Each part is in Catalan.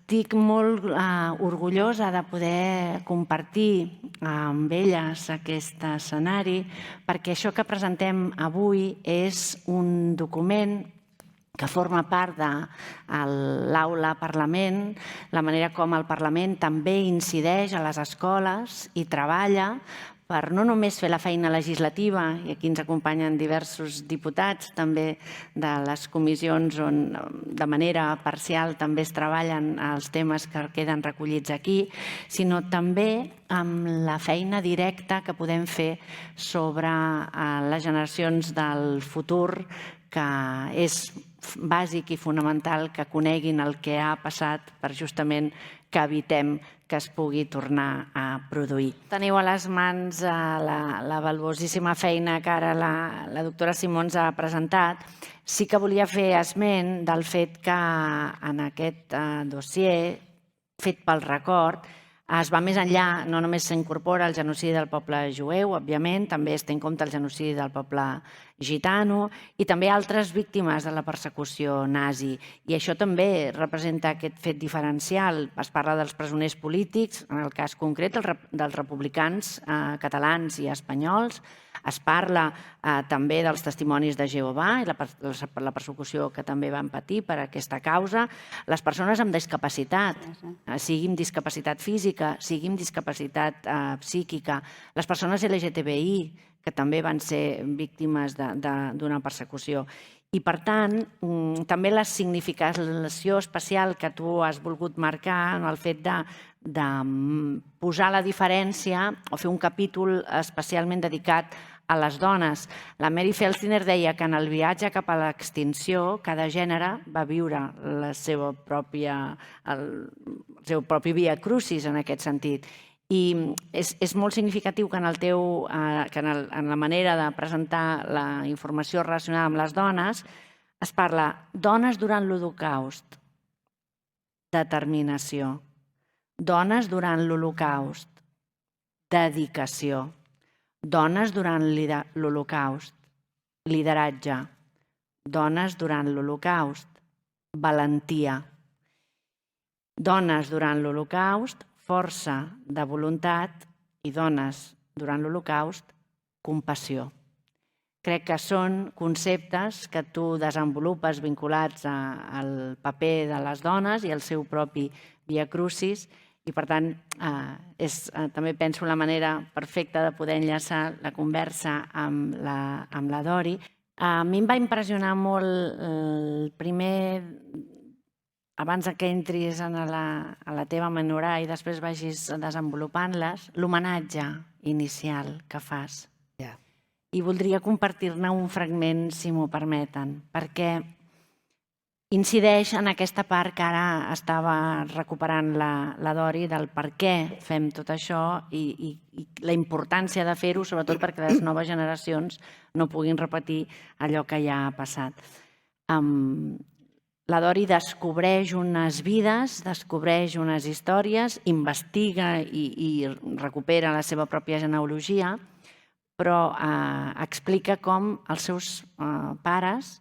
estic molt orgullosa de poder compartir amb elles aquest escenari, perquè això que presentem avui és un document que forma part de l'aula Parlament, la manera com el Parlament també incideix a les escoles i treballa per no només fer la feina legislativa, i aquí ens acompanyen diversos diputats també de les comissions on de manera parcial també es treballen els temes que queden recollits aquí, sinó també amb la feina directa que podem fer sobre les generacions del futur, que és bàsic i fonamental que coneguin el que ha passat per justament que evitem que es pugui tornar a produir. Teniu a les mans la valuosíssima feina que ara la doctora Simons ha presentat. Sí que volia fer esment del fet que en aquest dossier fet pel record es va més enllà, no només s'incorpora el genocidi del poble jueu, òbviament, també es té en compte el genocidi del poble gitano i també altres víctimes de la persecució nazi. I això també representa aquest fet diferencial. Es parla dels presoners polítics, en el cas concret dels republicans catalans i espanyols. Es parla també dels testimonis de Jehovà i la persecució que també van patir per aquesta causa. Les persones amb discapacitat, sigui amb discapacitat física, sigui amb discapacitat psíquica, les persones LGTBI, que també van ser víctimes d'una persecució. I, per tant, també la significació especial que tu has volgut marcar en el fet de posar la diferència o fer un capítol especialment dedicat a les dones. La Mary Felstiner deia que en el viatge cap a l'extinció cada gènere va viure el seu propi via crucis en aquest sentit. I és molt significatiu que en la manera de presentar la informació relacionada amb les dones es parla dones durant l'Holocaust, determinació, dones durant l'Holocaust, dedicació, dones durant l'Holocaust, lideratge, dones durant l'Holocaust, valentia, dones durant l'Holocaust, força de voluntat i dones durant l'Holocaust, compassió. Crec que són conceptes que tu desenvolupes vinculats al paper de les dones i al seu propi via crucis i, per tant, també penso la manera perfecta de poder enllaçar la conversa amb la Dori. A mi em va impressionar molt el primer, abans que entris a la teva menorà i després vagis desenvolupant-les, l'homenatge inicial que fas. I voldria compartir-ne un fragment, si m'ho permeten, perquè incideix en aquesta part que ara estava recuperant la Dori del per què fem tot això i la importància de fer-ho, sobretot perquè les noves generacions no puguin repetir allò que ja ha passat. La Dori descobreix unes vides, descobreix unes històries, investiga i recupera la seva pròpia genealogia, però explica com els seus pares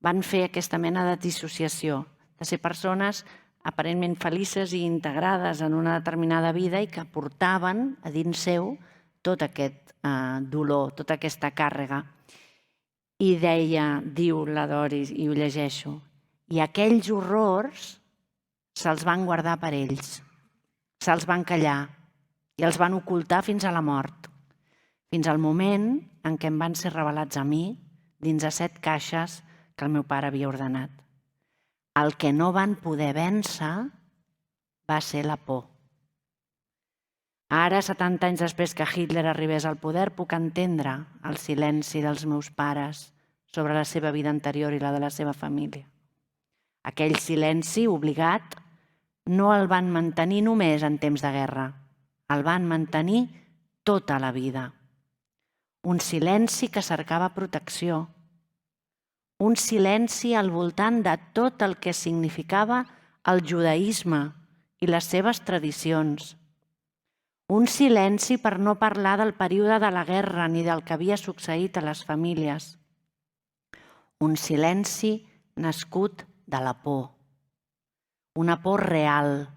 van fer aquesta mena de dissociació, de ser persones aparentment felices i integrades en una determinada vida i que portaven a dins seu tot aquest dolor, tota aquesta càrrega. I diu la Dori, i ho llegeixo, i aquells horrors se'ls van guardar per ells, se'ls van callar i els van ocultar fins a la mort, fins al moment en què em van ser revelats a mi dins de 7 caixes que el meu pare havia ordenat. El que no van poder vèncer va ser la por. Ara, 70 anys després que Hitler arribés al poder, puc entendre el silenci dels meus pares sobre la seva vida anterior i la de la seva família. Aquell silenci obligat no el van mantenir només en temps de guerra, el van mantenir tota la vida. Un silenci que cercava protecció, un silenci al voltant de tot el que significava el judaïsme i les seves tradicions. Un silenci per no parlar del període de la guerra ni del que havia succeït a les famílies. Un silenci nascut de la por. una por real,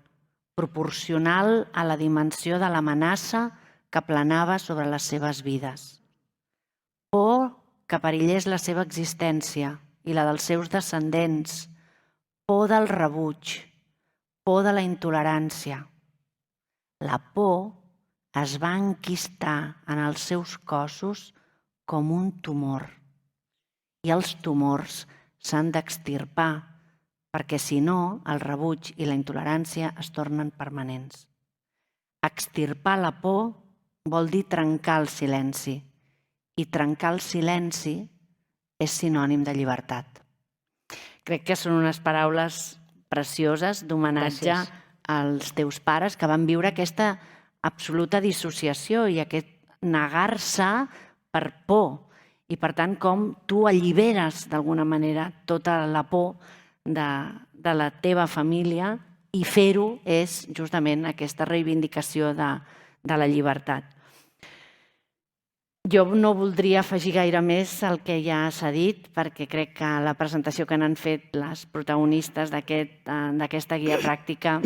proporcional a la dimensió de l'amenaça que planava sobre les seves vides. Por que perillés la seva existència i la dels seus descendents, por del rebuig, por de la intolerància. La por es va enquistar en els seus cossos com un tumor. I els tumors s'han d'extirpar, perquè si no, el rebuig i la intolerància es tornen permanents. Extirpar la por vol dir trencar el silenci, i trencar el silenci és sinònim de llibertat. Crec que són unes paraules precioses d'homenatge als teus pares que van viure aquesta absoluta dissociació i aquest negar-se per por. I per tant, com tu alliberes d'alguna manera tota la por de la teva família i fer-ho és justament aquesta reivindicació de la llibertat. Jo no voldria afegir gaire més al que ja s'ha dit, perquè crec que la presentació que n'han fet les protagonistes d'aquesta guia pràctica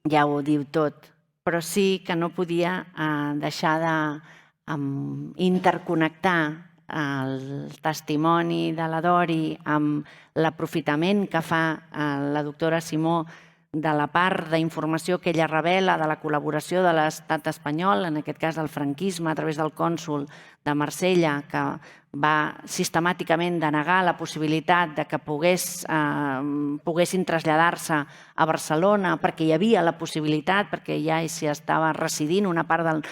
ja ho diu tot. Però sí que no podia deixar d'interconnectar el testimoni de la Dori amb l'aprofitament que fa la doctora Simó de la part d'informació que ella revela de la col·laboració de l'estat espanyol, en aquest cas del franquisme, a través del cònsol de Marsella, que va sistemàticament denegar la possibilitat de que poguessin traslladar-se a Barcelona perquè hi havia la possibilitat, perquè ja s'hi estava residint una part del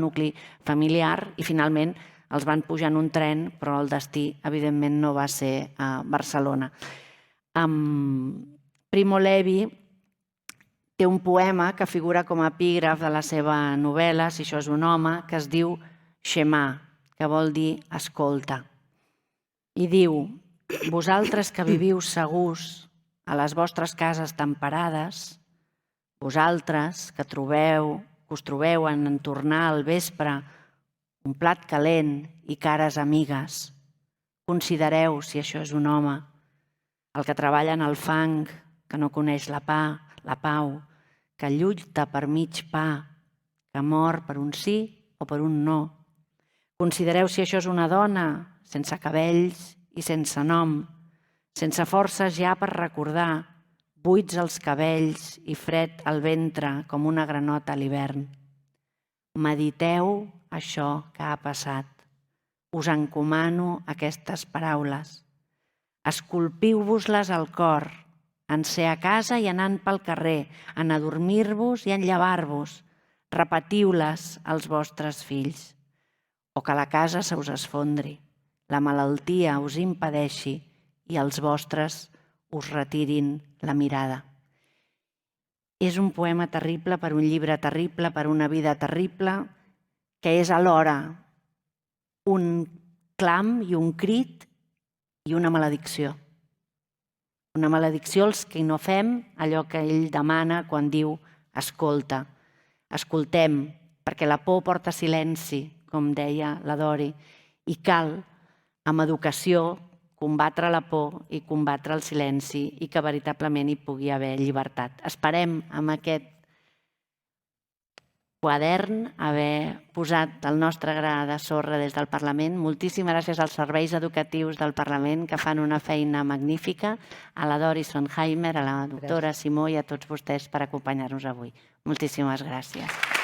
nucli familiar i finalment els van pujar en un tren, però el destí, evidentment, no va ser a Barcelona. Primo Levi té un poema que figura com a epígraf de la seva novel·la, Si això és un home, que es diu Shema, que vol dir escolta. I diu: vosaltres que viviu segurs a les vostres cases temperades, vosaltres que us trobeu en tornar al vespre un plat calent i cares amigues, considereu si això és un home, el que treballa en el fang, que no coneix la pau, que lluita per mig pa, que mor per un sí o per un no. Considereu si això és una dona, sense cabells i sense nom, sense forces ja per recordar, buits els cabells i fred al ventre com una granota a l'hivern. Mediteu això que ha passat. Us encomano aquestes paraules. Esculpiu-vos-les al cor, en ser a casa i anant pel carrer, en adormir-vos i en llevar-vos. Repetiu-les als vostres fills. O que la casa se us esfondri, la malaltia us impedeixi i els vostres us retirin la mirada. És un poema terrible per un llibre terrible, per una vida terrible, que és alhora un clam i un crit i una maledicció. Una maledicció als que no fem allò que ell demana quan diu escolta. Escoltem, perquè la por porta silenci, com deia la Dori, i cal, amb educació, combatre la por i combatre el silenci i que veritablement hi pugui haver llibertat. Esperem amb aquest quadern haver posat el nostre gra de sorra des del Parlament. Moltíssimes gràcies als serveis educatius del Parlament que fan una feina magnífica, a la Dori Sonheimer, a la doctora Simó i a tots vostès per acompanyar-nos avui. Moltíssimes gràcies.